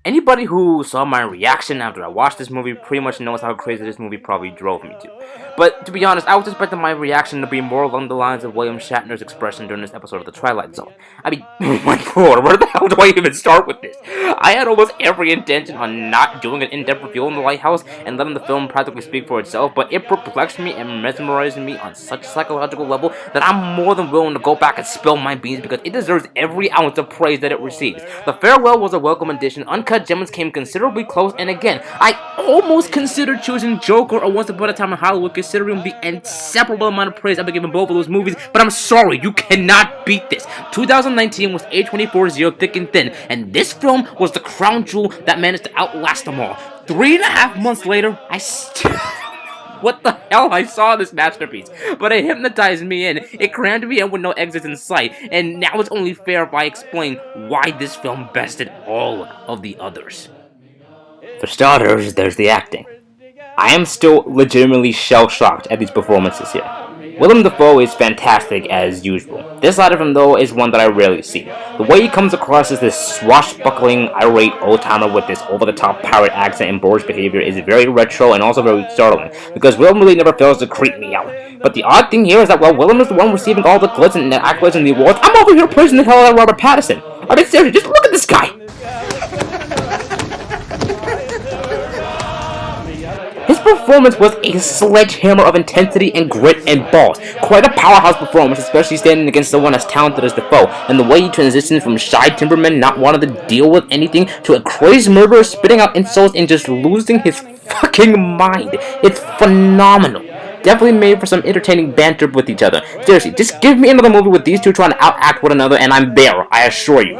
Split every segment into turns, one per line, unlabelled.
Anybody who saw my reaction after I watched this movie pretty much knows how crazy this movie probably drove me to. But to be honest, I was expecting my reaction to be more along the lines of William Shatner's expression during this episode of The Twilight Zone. I mean, oh my lord, where the hell do I even start with this? I had almost every intention on not doing an in-depth review on The Lighthouse and letting the film practically speak for itself, but it perplexed me and mesmerized me on such a psychological level that I'm more than willing to go back and spill my beans because it deserves every ounce of praise that it receives. The farewell was a welcome addition, Uncut Gems came considerably close, and again, I almost considered choosing Joker or Once Upon a Time in Hollywood considering the inseparable amount of praise I've been giving both of those movies, but I'm sorry, you cannot beat this. 2019 was A24's Zero Thick and Thin, and this film was the crown jewel that managed to outlast them all. 3.5 months later, I still... What the hell? I saw this masterpiece, but it hypnotized me in. It crammed me in with no exits in sight, and now it's only fair if I explain why this film bested all of the others. For starters, there's the acting. I am still legitimately shell-shocked at these performances here. Willem Dafoe is fantastic as usual. This side of him, though, is one that I rarely see. The way he comes across as this swashbuckling, irate old-timer with this over-the-top pirate accent and boorish behavior is very retro and also very startling, because Willem really never fails to creep me out. But the odd thing here is that while Willem is the one receiving all the glitz and the accolades and the awards, I'm over here praising the hell out of Robert Pattinson. I mean, seriously, just look at this guy! His performance was a sledgehammer of intensity and grit and balls. Quite a powerhouse performance, especially standing against someone as talented as Defoe, and the way he transitioned from shy timberman not wanting to deal with anything to a crazed murderer spitting out insults and just losing his fucking mind. It's phenomenal. Definitely made for some entertaining banter with each other. Seriously, just give me another movie with these two trying to outact one another and I'm there, I assure you.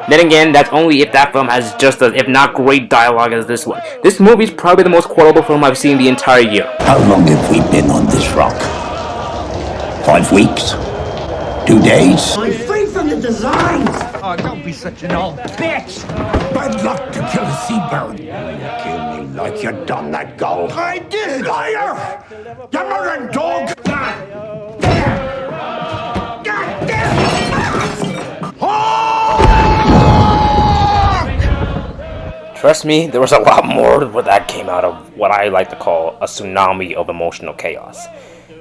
Then again, that's only if that film has just as, if not great dialogue as this one. This movie is probably the most quotable film I've seen the entire year.
How long have we been on this rock? 5 weeks? 2 days?
I'm free from the designs!
Oh, don't be such an old bitch!
Bad luck to kill a seabird. Kill me like you done that gull. I did! Liar! You murdering dog! God damn! God damn!
Trust me, there was a lot more where that came out of what I like to call a tsunami of emotional chaos.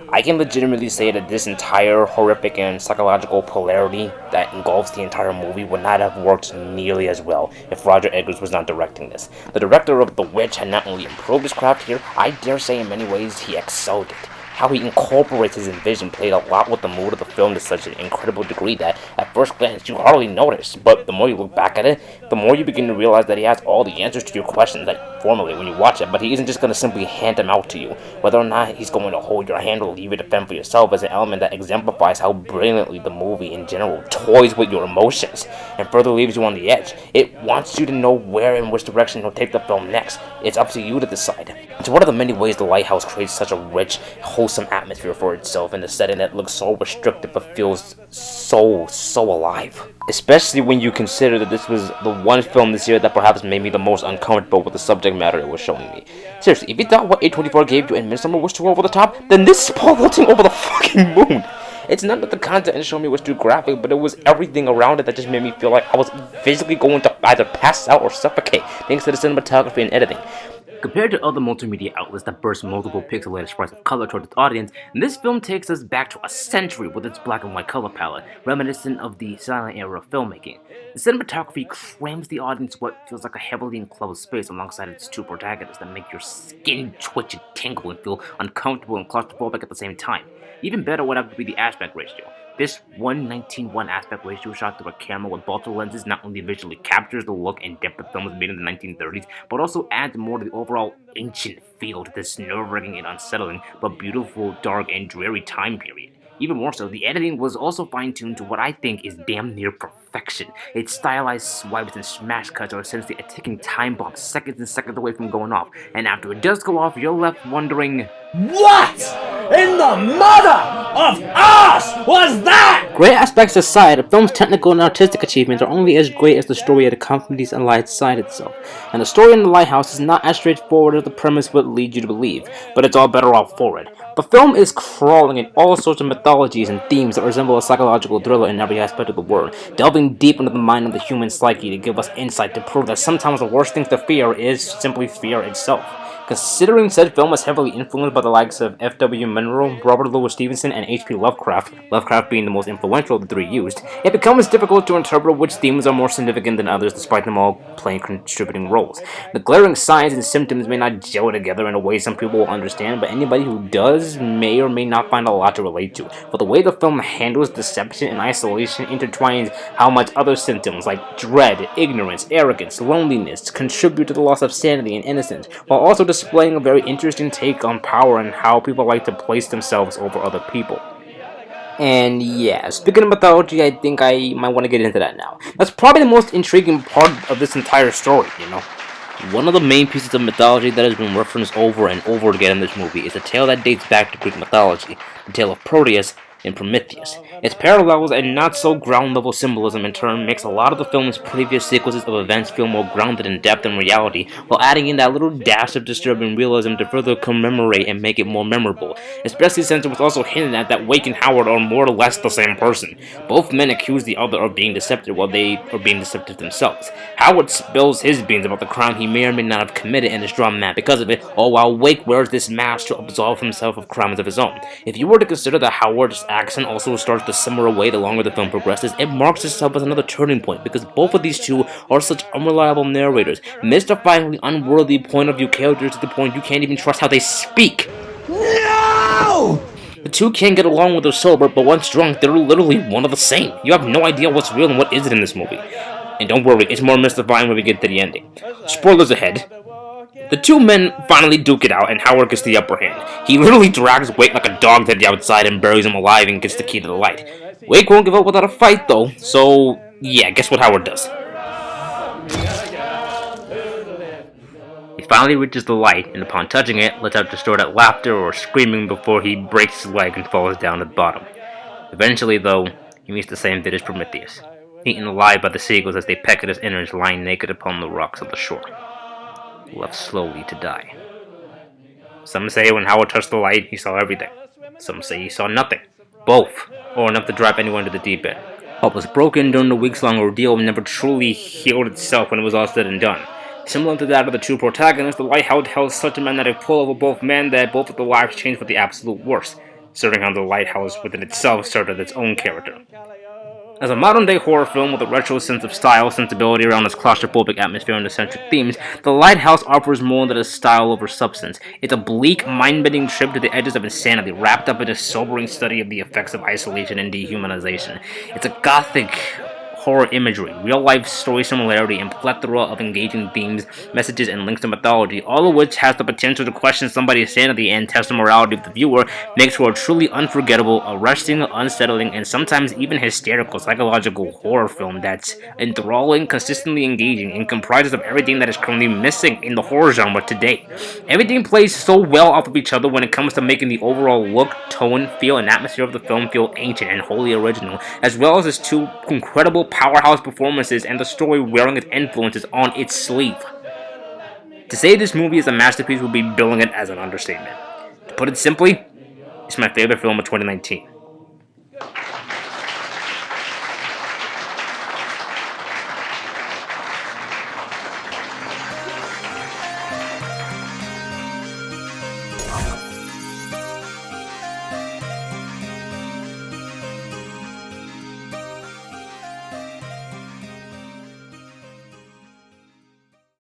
I can legitimately say that this entire horrific and psychological polarity that engulfs the entire movie would not have worked nearly as well if Roger Eggers was not directing this. The director of The Witch had not only improved his craft here, I dare say in many ways he excelled it. How he incorporates his vision played a lot with the mood of the film to such an incredible degree that, at first glance, you hardly notice, but the more you look back at it, the more you begin to realize that he has all the answers to your questions that formally when you watch it, but he isn't just going to simply hand them out to you. Whether or not he's going to hold your hand or leave you to fend for yourself is an element that exemplifies how brilliantly the movie in general toys with your emotions, and further leaves you on the edge. It wants you to know where and which direction he'll take the film next. It's up to you to decide. It's one of the many ways The Lighthouse creates such a rich, wholesome atmosphere for itself in a setting that looks so restrictive but feels so alive. Especially when you consider that this was the one film this year that perhaps made me the most uncomfortable with the subject matter it was showing me. Seriously, if you thought what A24 gave you in Midsommar was too over the top, then this is Paul Wilting over the fucking moon. It's not that the content in Show Me was too graphic, but it was everything around it that just made me feel like I was physically going to either pass out or suffocate, thanks to the cinematography and editing. Compared to other multimedia outlets that burst multiple pixelated sprites of color toward its audience, this film takes us back to a century with its black and white color palette, reminiscent of the silent era of filmmaking. The cinematography crams the audience what feels like a heavily enclosed space alongside its two protagonists that make your skin twitch and tingle and feel uncomfortable and claustrophobic at the same time. Even better would have to be the aspect ratio. This 1:19:1 aspect ratio shot through a camera with Balto lenses not only visually captures the look and depth of films made in the 1930s, but also adds more to the overall ancient feel to this nerve-wracking and unsettling, but beautiful, dark, and dreary time period. Even more so, the editing was also fine-tuned to what I think is damn near perfection. Its stylized swipes and smash cuts are essentially a ticking time bomb seconds and seconds away from going off, and after it does go off, you're left wondering, What in the mother of us was that?
Great aspects aside, a film's technical and artistic achievements are only as great as the story it accompanies alongside itself. And the story in The Lighthouse is not as straightforward as the premise would lead you to believe, but it's all better off for it. The film is crawling in all sorts of mythologies and themes that resemble a psychological thriller in every aspect of the word, delving deep into the mind of the human psyche to give us insight to prove that sometimes the worst thing to fear is simply fear itself. Considering said film was heavily influenced by the likes of F.W. Munro, Robert Louis Stevenson, and H.P. Lovecraft, Lovecraft being the most influential of the three used, it becomes difficult to interpret which themes are more significant than others despite them all playing contributing roles. The glaring signs and symptoms may not gel together in a way some people will understand, but anybody who does may or may not find a lot to relate to. But the way the film handles deception and isolation intertwines how much other symptoms like dread, ignorance, arrogance, loneliness contribute to the loss of sanity and innocence, while also displaying a very interesting take on power and how people like to place themselves over other people. And yeah, speaking of mythology, I think I might want to get into that now. That's probably the most intriguing part of this entire story, you know. One of the main pieces of mythology that has been referenced over and over again in this movie is a tale that dates back to Greek mythology, the tale of Proteus and Prometheus. Its parallels and not so ground level symbolism in turn makes a lot of the film's previous sequences of events feel more grounded in depth and reality, while adding in that little dash of disturbing realism to further commemorate and make it more memorable, especially since it was also hinted at that Wake and Howard are more or less the same person. Both men accuse the other of being deceptive while they are being deceptive themselves. Howard spills his beans about the crime he may or may not have committed and is drawn mad because of it, all while Wake wears this mask to absolve himself of crimes of his own. If you were to consider that Howard's accent also starts to simmer away the longer the film progresses, it marks itself as another turning point because both of these two are such unreliable narrators, mystifyingly unworthy point of view characters to the point you can't even trust how they speak.
No!
The two can't get along when they're sober, but once drunk, they're literally one of the same. You have no idea what's real and what isn't in this movie. And don't worry, it's more mystifying when we get to the ending. Spoilers ahead. The two men finally duke it out, and Howard gets the upper hand. He literally drags Wake like a dog to the outside and buries him alive and gets the key to the light. Wake won't give up without a fight, though, so yeah, guess what Howard does? He finally reaches the light, and upon touching it, lets out distorted laughter or screaming before he breaks his leg and falls down at the bottom. Eventually, though, he meets the same fate as Prometheus, eaten alive by the seagulls as they peck at his innards lying naked upon the rocks of the shore, left slowly to die. Some say when Howard touched the light, he saw everything. Some say he saw nothing. Both, or enough to drop anyone to the deep end. What was broken during the weeks-long ordeal never truly healed itself when it was all said and done. Similar to that of the two protagonists, the Lighthouse held such a magnetic pull over both men that both of their lives changed for the absolute worst, serving how the Lighthouse within itself served as its own character. As a modern-day horror film with a retro sense of style, sensibility around its claustrophobic atmosphere and eccentric themes, The Lighthouse offers more than a style over substance. It's a bleak, mind-bending trip to the edges of insanity, wrapped up in a sobering study of the effects of isolation and dehumanization. It's a gothic horror imagery, real-life story similarity, and plethora of engaging themes, messages, and links to mythology, all of which has the potential to question somebody's sanity and test the morality of the viewer, makes for a truly unforgettable, arresting, unsettling, and sometimes even hysterical psychological horror film that's enthralling, consistently engaging, and comprises of everything that is currently missing in the horror genre today. Everything plays so well off of each other when it comes to making the overall look, tone, feel, and atmosphere of the film feel ancient and wholly original, as well as its two incredible powerhouse performances and the story wearing its influences on its sleeve. To say this movie is a masterpiece would be billing it as an understatement. To put it simply, it's my favorite film of 2019.